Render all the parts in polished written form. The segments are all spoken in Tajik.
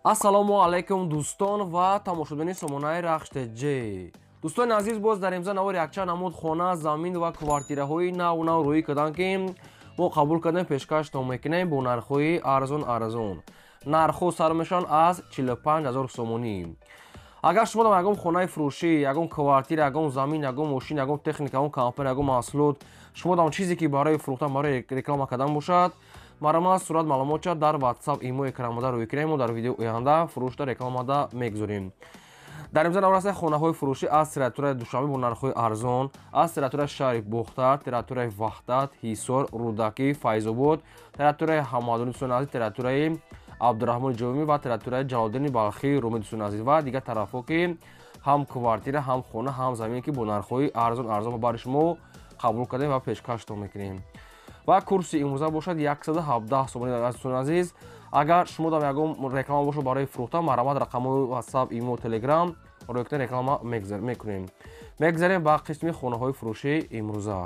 ассалому алайкум дӯстон ва тамошобини сомонаи рахштеҷӣ. дӯстони азиз, боз дар имза навори якчанд намуд хона, замин ва квартираҳои наву нав рӯӣ карданд, ки мо қабул кардем пешкаштон мекунем бо нархҳои арзон. нархҳо сар мешаванд аз 45 000 сомонӣ. агар шумо дар ягон хонаи фурӯшӣ, ягон квартира, ягон замин, ягон мошин, ягон техника, ягон компания, ягон маҳсулот, шумо дар чизе ки барои фурӯхтан, барои реклама кардан бошад, марама сурат маълумотша дар WhatsApp имо экранмада рӯй кунем. мо дар видеои оянда фурӯшта рекламада мегузорем. дар имза навраста хонаҳои фурӯшӣ аз территорияи Душанбе бо нархҳои арзон, аз территорияи шаҳри Бухтар, территорияи Ваҳдат, Ҳисор, Рӯдакӣ, Файзобод, территорияи Ҳамадони дӯстони азиз, территорияи Абдураҳмони Ҷомӣ ва территорияи Ҷалолиддини Балхи, Румӣ дӯстони азиз ва дигар тарафҳо, ки ҳам квартира, ҳам хона, ҳам замин, ки бо нархҳои арзон бари шумо қабул кардем ва пешкаштон мекунем. ва курси имрӯза бошад 117 сомонӣ. дӯстони азиз, агар шумо дар ягон реклама бошад барои фурӯхтан, марамат рақамҳои WhatsApp, имо, Telegram рӯй кардем реклама мекунем. мегзарем ба қисми хонаҳои фурӯшии имрӯза.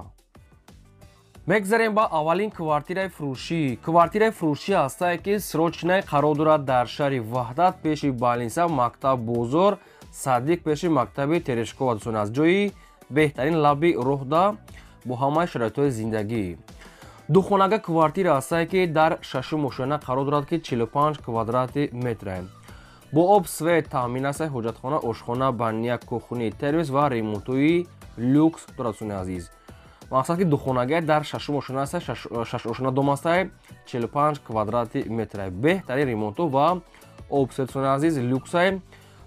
мегзарем ба аввалин квартираи фурӯшӣ. квартираи фурӯшӣ ҳастае, ки срочнаи қарор дорад дар шаҳри Ваҳдат, пеши Балинса, мактаб Бозор, Садиқ, пеши мактаби Терешкова. дӯстони аз ҷои беҳтарин лаби роҳда бо ҳамаи шароитҳои зиндагӣ. духонага квартира ҳастае, ки дар шашум ошона қарор дорад, ки 45 квадрати метре. бо об, свет, таъминасаи ҳоҷатхона, ошхона, баня, кухни, термис ва ремонтҳои люкс дорад. дӯстони азиз, мақсад ки духонагаи дар шашум ошона астае, шашошона дом астае, 45 квадрати метре. беҳтарин ремонтҳо ва обсвет, дӯстони азиз, люксае.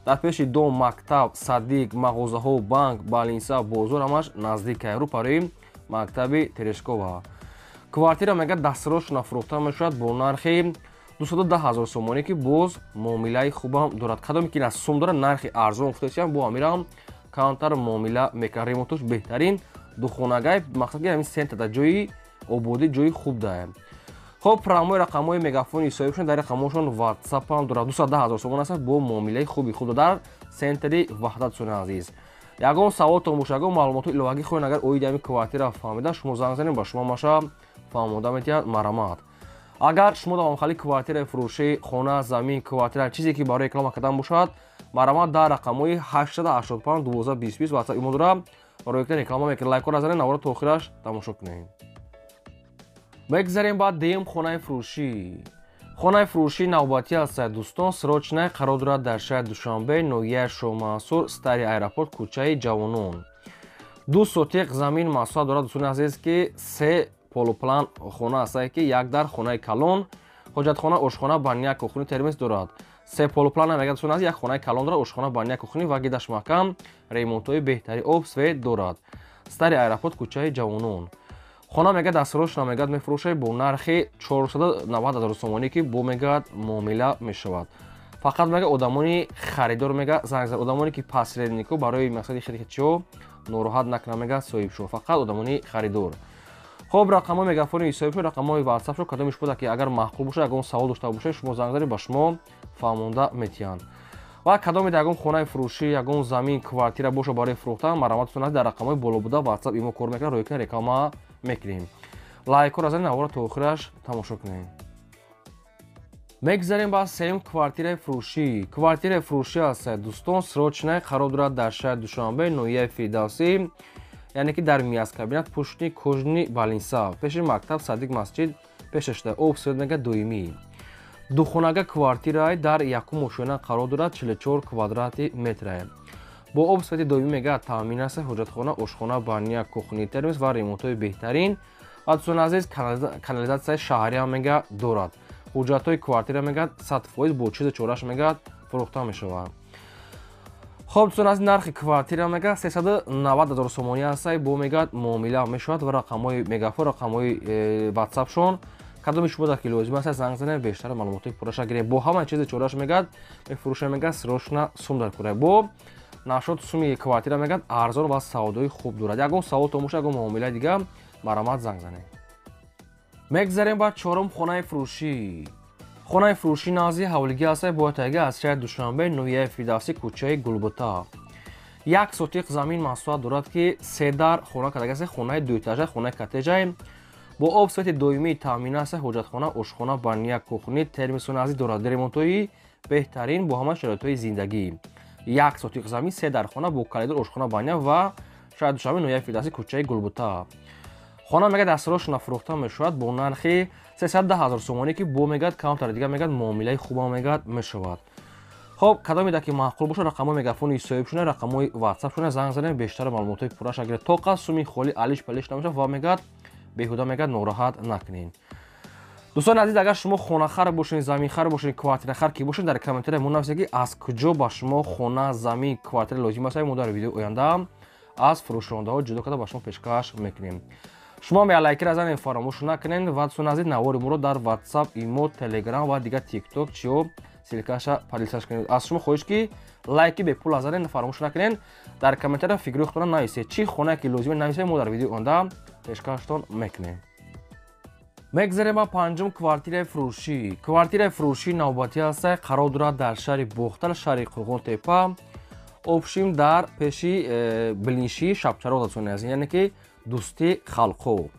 дар пеши дом мактаб, Садиқ, мағозаҳо, банк, Балинса, Бозор ҳамаш наздикае, рӯпарӯи мактаби Терешкова. квартира мега дастсрочно фурӯхта мешавад бо нархи 210 000 сомонӣ, ки боз муомилаи хубам дорад. кадоме ки аз сум дорад, нархи арзон футесиам бо амирам камтар муомила мекунад. ремонтош беҳтарин, духонагай, мақсад ки ҳамин сентада ҷои ободӣ, ҷои хуб дае. хоб, промои рақамҳои мегафони ҳисобишон дар рақамҳошон WhatsApp ҳам дорад. 210 000 сомон аст бо муомилаи хуби худ дар сентри Ваҳдат. дӯстони азиз, ягон саволтон боша, ягон маълумоти иловагӣ хоҳед, агар оиди ҳамин квартира фаҳмида, шумо занг занед, ба шумо маша фаҳмода метиҳад. марамат. агар шумо дар махалли квартираи фурӯшӣ, хона, замин, квартира, чизе ки барои реклама кардан бошад, марамат дар рақамҳои 885 12 20 WhatsApp имо дора рӯй кардем реклама мекунед. лайкҳоро занед, навора то охираш тамошо кунед. мегзарем ба дуюм хонаи фурӯшӣ. хонаи фурӯшии навбатӣ ҳастад дӯстон, срочнаи қарор дорад дар шаҳри Душанбе, ноҳияи Шоҳмансур, стари аэропорт, кӯчаи Ҷавонон. 2 сотиқ замин маҳсулат дорад. дӯстони азиз, ки 3 полуплан хона ҳастае, ки як дар хонаи калон, ҳоҷатхона, ошхона, баня, кухни, термис дорад. 3 полуплан мегӯяд, дӯстони азиз, як хонаи калон дорад, ошхона, баня, кухни ва гидаш маҳкам, ремонтҳои беҳтари об, свет дорад. стари аэропорт, кӯчаи Ҷавонон. хона мега дастсрочно мегӯяд мефурӯшад бо нархи 490 000 сомонӣ, ки бо мегӯяд муомила мешавад. фақат мега одамони харидор мега занг зад, одамоне ки посреднико барои мақсади хидчиҳо нороҳат накунад, мега соҳибшо, фақат одамони харидор. хоб, рақамҳои мегафони ҳисобишон, рақамҳои WhatsApp-шо кадомеш бода, ки агар маҳқул бошад, ягон савол дошта бошед, шумо занг занед, ба шумо фаҳмонда метиҳанд. ва кадоме ягон хонаи фурӯшӣ, ягон замин, квартира боша барои фурӯхтан, марамат дӯстон дар рақамҳои боло буда WhatsApp имо кор мекунад, рӯй кунед, реклама мекунем. лайкҳоро занед, навора то охираш тамошо кунед. мегзарем ба сеюм квартираи фурӯшӣ. квартираи фурӯшӣ ҳастад дӯстон, срочнаи қарор дорад дар шаҳри Душанбе, ноҳияи Фирдавсӣ, яъне ки дар мияскабинат пушти кӯжни Балинса, пеши мактаб, Садиқ, масҷид пешашда, об, свет мега доимӣ. духонага квартирае дар якум ошона қарор дорад, 44 квадрати метре. бо об, свети доимӣ мега таъмин аст, ҳоҷатхона, ошхона, баня, кухни, термис ва ремонтҳои беҳтарин. ва дӯстони азиз, канализатсияи шаҳриам мега дорад. ҳуҷҷатҳои квартира мегӯяд 100% бо чизи чораш мегӯяд фурӯхта мешавад. хоб, дӯстон азиз, нархи квартира мега 390 000 сомонӣ астае, бо мегӯяд муомила мешавад ва рақамҳои мегафон, рақамҳои WhatsApp-шон кадоме шумо дар ки лозим аст, занг занед, бештар маълумоти пурраша гирем. бо ҳама чизи чораш мегӯяд мефурӯшад, мега срочна сум дар кора. бо нашод суми квартира мегӯяд арзон ва савдои хуб дорад. ягон саволтон боша, ягон муомилаи дигар, марамат занг занед. мегзарем ба чорум хонаи фурӯшӣ. хонаи фурӯшӣ назди ҳавлигӣ астае, бо тайга аз шаҳри Душанбе, ноҳияи Фирдавсӣ, кӯчаи Гулбута. 1 сотиқ замин маҳсулат дорад, ки 3 дар хона кардагӣ аст, хонаи дуэтажа, хонаи коттеҷа, бо об, свети доимӣ таъмин аст, ҳоҷатхона, ошхона, баня, кухни, термисони азиз дорад. ремонтҳои беҳтарин бо ҳама шароитҳои зиндагӣ. 1 сотиқ замин, 3 дар хона бо коридор, ошхона, баня ва шояд душавин ноҳияи Фирдавсӣ, кӯчаи Гулбута. خانه میگه دستورشون فروخته میشود با نرخ 310,000 سومانی که بو میگه کانتر دیگه میگه معامله خوب میگه میشود. خب کدام میده که معقول باشه رقم مگافون ایسایب شونه رقم واتساپ شونه زنگ زنه بیشتر معلومات پورش اگر تا قسمی خالی علیش پلیش نمیشه و میگه بیهوده میگه ناراحت نکنین. دوستان عزیز اگر شما خانه خر باشین زمین خر باشین کوارتیر خر کی باشین در کامنت مون نویسید که از کجا با شما خانه زمین کوارتیر لازم است. ما در ویدیو آینده از فروشنده ها جدا کرده با شما پیشکش میکنیم. شما می لایک را زنید فراموش نکنید و دوستان عزیز نوار ما رو در واتساپ، ایمو، تلگرام و دیگه تیک تاک چیو سیلکاشا پادلساش کنید. از شما خواهش کی لایکی به پول ازارین فراموش نکنید. در کامنت را فکر خودتون نویسید چی خونه کی لازمه نویسید ما در ویدیو آینده پیشکشتون میکنیم. میگذاریم با پنجم کوارتیر فروشی. کوارتیر فروشی نوبتی است قرار دارد در شهر بوختل، شهر قرغون تپه. обшим дар пеши билинши шабчароғ дӯстон азиз, яъне ки дӯсти халқо.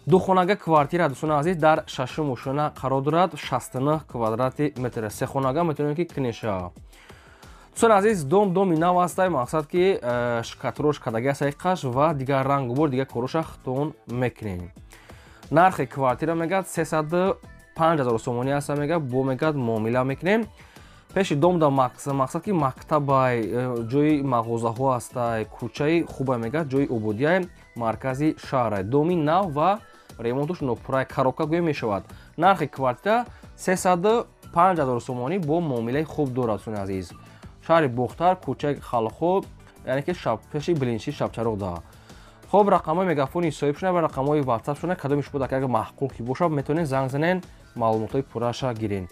Духонага квартира дӯстон азиз дар шашум ошона қарор дорад, 69 квадрати метр. Сехонага метавонед ки книша. Дӯстон азиз доми нав астай, мақсад ки шикатрош кардаги астаи қаш ва дигар рангу бор дигар короша хитон мекунем. Нархи квартира мегӯяд 305,000 сомонӣ аста, мегӯяд бо мегӯяд муомила мекунем. пеши дом да мақсад ки мактабай, ҷои мағозаҳо астай, кӯчаи хубай мегӯяд, ҷои ободияи маркази шаҳрай. Доми нав ва ремонтуш нопуррай карока гӯя мешавад. Нархи квартира 305,000 сомонӣ бо муомилаи хуб дорад дӯстони азиз. Шаҳри Бухтар, кӯчаи Халхоб, яъне ки пеши билинчи шабчароғ да. хоб рақамҳои мегафони соҳиб шуда ва рақамҳои ватсап шуда кадомиш буд агар маҳқул ки бошад метавонед занг занен маълумотҳои пурраша гирен.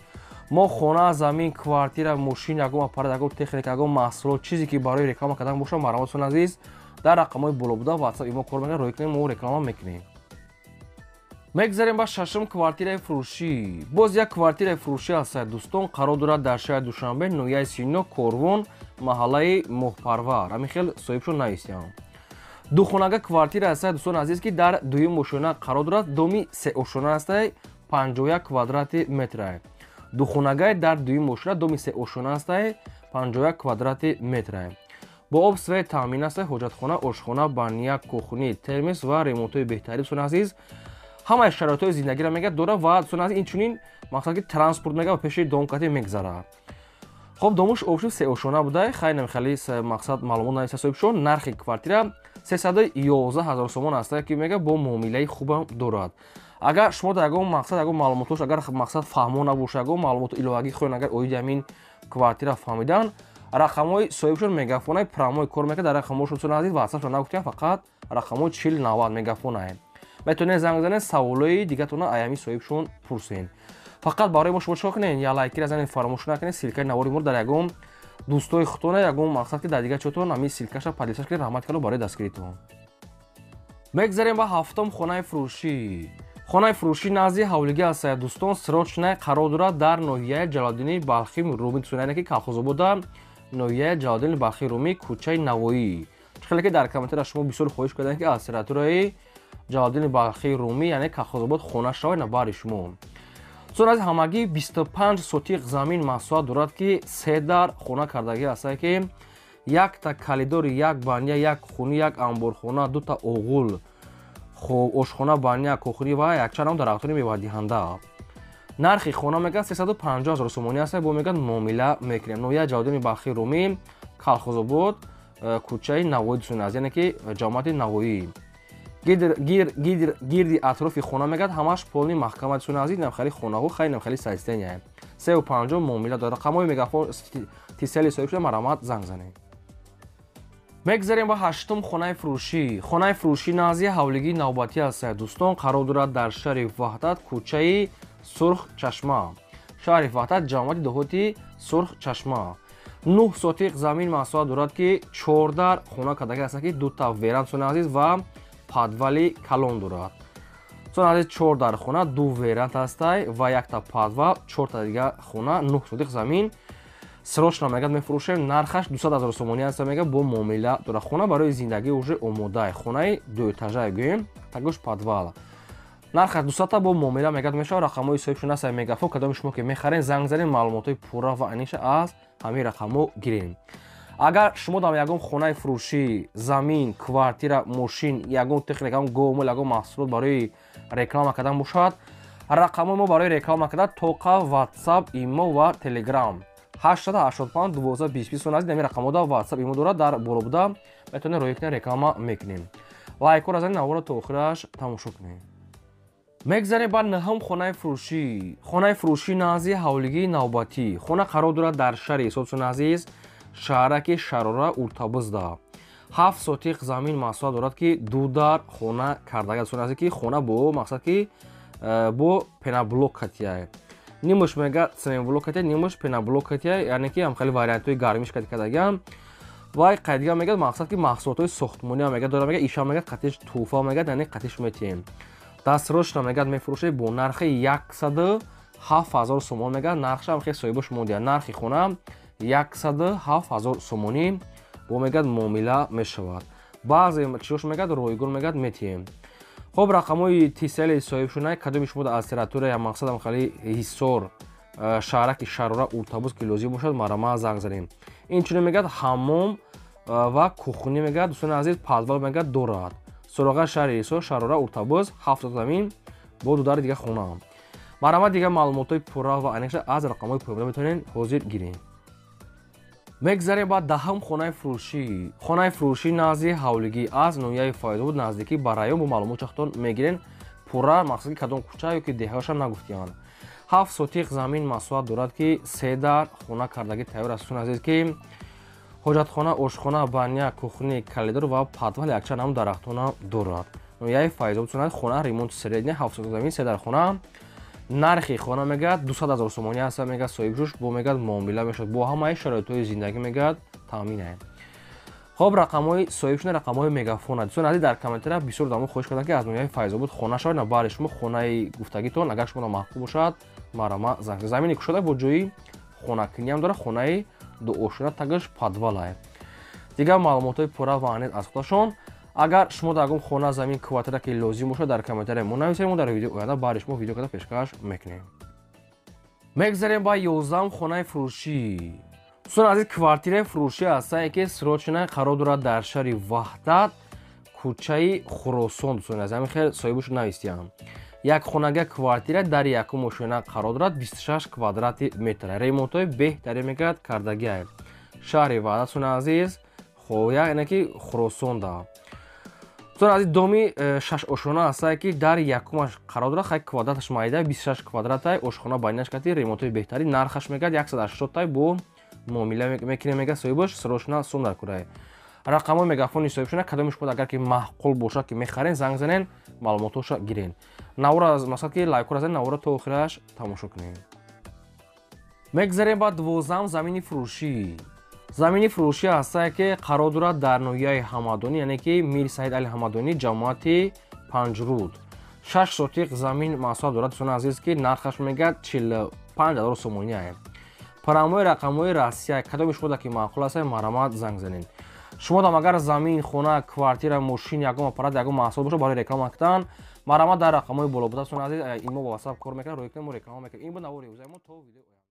мо хона, замин, квартира, мошин, ягон аппарат, ягон техника, ягон маҳсулот, чизе ки барои реклама кардан боша, маъруматон азиз дар рақамҳои боло буда ватсап имо кор мекунем, рӯй кунем, мо реклама мекунем. мегзарем ба шашум квартираи фурӯшӣ. боз як квартираи фурӯшӣ аст дӯстон, қарор дорад дар шаҳри Душанбе, ноҳияи Сино, Корвон, маҳаллаи Моҳпарвар. Ҳамин хел соҳибшон нависям. духонага квартира аст дӯстон азиз ки дар дуюм ошона қарор дорад, доми се ошона аст, 51 квадрати метр. духонагай дар дуюм ошона доми се ошона аст, 51 квадрати метр. бо об свет таъмин аст, ҳоҷатхона, ошхона, баня, кухни, термос ва ремонтҳои беҳтарин дӯстон азиз. ҳамаи шароитҳои зиндагиро мегӯяд дора ва дӯстон азиз инчунин мақсад ки транспорт мегӯяд ба пеши домкатӣ мегзарад. хоб домуш обши се ошона буда, хайнем хеле мақсад маълумот нависа соҳибшон. нархи квартира 311,000 сомон аст ки мегӯяд бо муомилаи хубам дорад. агар шумо дар ягон мақсад ягон маълумотош агар мақсад фаҳмо набоша, ягон маълумоти иловагӣ хоҳед агар оиди ҳамин квартира фаҳмидан, рақамҳои соҳибшон мегафонаи прамои кор мекунад. дар рақамҳошон дӯстон азиз ватсапшон нагуфтем, фақат рақамҳои 4090 мегафонае. метавонед занг занед, саволои дигатона аями соҳибшон пурсен. фақат барои мо шумо чиқор кунед, я лайки разанед, фаромӯш накунед, силкаи навори мо дар ягон дӯстои худтона, ягон мақсад ки дар дигар чотон ҳамин силкаша падлисаш кунед, раҳмат кардо барои дастгиритон. мегзарем ба ҳафтум хонаи фурӯшӣ. хонаи фурӯшӣ назди ҳавлигӣ аст дӯстон, срочна қарор дорад дар ноҳияи Ҷалолиддини Балхи Румӣ, дӯстон ки Калхозобода, ноҳияи Ҷалолиддини Балхи Румӣ, кӯчаи Навоӣ. хеле ки дар комментария шумо бисёр хоҳиш карданд ки аз территорияи Ҷалолиддини Балхи Румӣ, яъне Калхозобод хона шавад на баъри шумо. дӯстон азиз ҳамагӣ 25 сотиқ замин маҳсулот дорад ки 3 дар хона кардагӣ аст ки 1 та калидори, 1 баня, 1 хуни, 1 амборхона, 2 та оғул, хоб ошхона, баня, кухни ва якчанд дарахтони мевадиҳанда. нархи хона мегӯяд 350,000 сомонӣ аст, бо мегӯяд муомила мекунем. ноҳияи Ҷалолиддини Балхи Румӣ, Калхозобод, кӯчаи Навоӣ дӯстон азиз, яъне ки ҷамоати Навоӣ. гирди атрофи хона мегӯяд ҳамаш полни маҳкама дӯстон азиз, намхали хонаҳо хеле намхали сайстения. 350 муомила дорад. рақамҳои мегафон тисели соҳиб шуда марамат занг занед. мегзарем ба ҳаштум хонаи фурӯшӣ. хонаи фурӯшӣ назди ҳавлигии навбатӣ аст дӯстон, қарор дорад дар шаҳри Ваҳдат, кӯчаи Сурхчашма. шаҳри Ваҳдат, ҷамоати деҳоти Сурхчашма. 9 сотиқ замин маҳсулот дорад ки 4 дар хона кардаги аст ки 2 та веранд дӯстон азиз ва падвали калон дорад. дӯстон азиз 4 дар хона, 2 веранд астай ва 1 та падвал, 4 та дигар хона, 9 сотиқ замин. срочно мегӯяд мефурӯшем. нархаш 200,000 сомонӣ аст, мегӯяд бо муомила дорад. хона барои зиндагӣ уже омода. хонаи 2 этажаи гӯем, такош падвал. нарх 200 бо муомила мегӯяд мешавад. рақамҳои соҳибшуда сай мегафон кадоми шумо ки мехарен занг занед маълумотҳои пурра ва аниша аз ҳамин рақамҳо гирем. агар шумо дар ягон хонаи фурӯшӣ замин, квартира, мошин, ягон техника, ягон гомол, ягон маҳсулот барои реклама кардан бошад, рақамҳои мо барои реклама кардан тоқа WhatsApp, имо ва Telegram 885 12 20 назди ҳамин рақамҳода WhatsApp, имо дорад. дар боло буда метавонед роҳӣ кунед, реклама мекунем. лайкҳоро занед, навора то охираш тамошо кунед. мегзарем ба наҳум хонаи фурӯшӣ. хонаи фурӯшӣ назди ҳавлигии навбатӣ. хона қарор дорад дар шаҳри Исоҳсун азиз, шаҳраки Шарора Уртабузда. 7 сотиқ замин маҳсулот дорад ки ду дар хона кардага азди ки хона бо мақсад ки бо пеноблок катия. нимуш мега цементблок катия, нимуш пеноблок катия, яъне ки ҳамхели вариантҳои гармиш кардаган. вай қайдига мегӯяд мақсад ки маҳсулотҳои сохтмонӣ мегӯяд дорад, мегӯяд иша мегӯяд қатиш туҳфа мегӯяд, яъне қатиш метиҳем. дастрошна мегӯяд мефурӯшед бо нархи 107,000 сомон мегӯяд. нархша ҳамхели соҳибош мондия. нархи хона 107,000 сомонӣ бо мегӯяд муомила мешавад. баъзе чиёш мегӯяд ройгон мегӯяд метиҳем. хоб рақамҳои тисели соҳибшунаи кадоми шумо дар аз территория я мақсад ҳамхели ҳисор шаҳраки Шарора Уртабуз ки лозим бошад марама занг занем. инчунин мегӯяд ҳаммом ва кухнӣ мегӯяд дӯстони азиз подвал мегӯяд дорад. суроға шаҳри ҳисор Шарора Уртабуз 7 замин бо дудари дига хона. марама дига маълумотҳои пурра ва аниқша аз рақамҳои пурра метавонем ҳозир гирем. мегзарем ба даҳум хонаи фурӯшӣ. хонаи фурӯшӣ назди ҳавлигӣ аз ноҳияи Файзобод наздикӣ ба район бо маълумот чахтон мегирен. пурра мақсад ки кадом кӯча ё ки деҳаашам нагуфтиянд. 7 сотиқ замин маҳсулот дорад ки 3 дар хона кардагӣ тайёр аст. азиз ки ҳоҷатхона, ошхона, баня, кухни, калидор ва подвал якчанд ҳам дарахтона дорад. ноҳияи Файзобод хона ремонти средня 7 сотиқ замин 3 дар хона. нархи хона мегӯяд 200,000 сомонӣ аст. мегӯяд соҳибшуш бо мегӯяд муомила мешавад, бо ҳамаи шароитҳои зиндагӣ мегӯяд таъмин аст. хоб рақамҳои соҳибшуна рақамҳои мегафона. дӯстон азиз дар комментария бисёр дамо хоҳиш кардам ки аз ноҳияи Файзобод хона шавед на баъри шумо хонаи гуфтагитон агар шуморо маҳбуб бошад марама занг замини кушода бо ҷои хонакунӣ ҳам дорад. хонаи дуошуна тагаш подвал аст. дигар маълумотҳои пурра ва анеқ аз худашон. агар шумо дар ягон хона замин квартира ки лозим бошад дар комментария мо нависед, мо дар видеои оянда баъри шумо видео карда пешкаш мекунем. мегзарем ба 11ум хонаи фурӯшӣ. дӯстон азиз квартираи фурӯшӣ ҳастае ки срочна қарор дорад дар шаҳри Ваҳдат, кӯчаи Хӯросон. дӯстон азиз ҳамин хел соҳибуш навистиям. якхонага квартира дар якум ошина қарор дорад 26 квадрати метр. ремонтҳои беҳтаре мегӯяд кардагӣ аст. шаҳри Ваҳдат дӯстон азиз хоя яъне ки Хӯросонда. дӯстон азиз доми 6 ошхона ҳастае ки дар якумаш қарор дорад. хай квадраташ майда 26 квадратай ошхона байнаш кати ремонтҳои беҳтарӣ. нархаш мегӯяд 180 тай бо муомила мекунем. мегӯяд соҳибош срочна сум дар кӯрае. рақамҳои мегафони соҳибшуна кадоми шумо агар ки маъқул бошад ки мехарен занг занен маълумотоша гирен. навора мақсад ки лайкҳоро занед, навора то охираш тамошо кунем. мегзарем ба 12ам замини фурӯшӣ. замини фурӯшӣ ҳастае ки қарор дорад дар ноҳияи Ҳамадонӣ, яъне ки Мир Саид Али Ҳамадонӣ ҷамоати Панҷруд. 6 сотиқ замин маҳсулот дорад. дӯстон азиз ки нархаш мегӯяд 45,000 сомонӣ аст. парамои рақамҳои Россия кадоми шумо ки маъқул аст марамат занг занед. шумо дам агар замин, хона, квартира, мошин, ягон аппарат, ягон маҳсулот бошад барои реклама кардан марама дар рақамҳои боло буда. дӯстон азиз имо ба WhatsApp кор мекунад, роҳи кунед мо реклама мекунем. ин бо навори ӯзаи мо то видео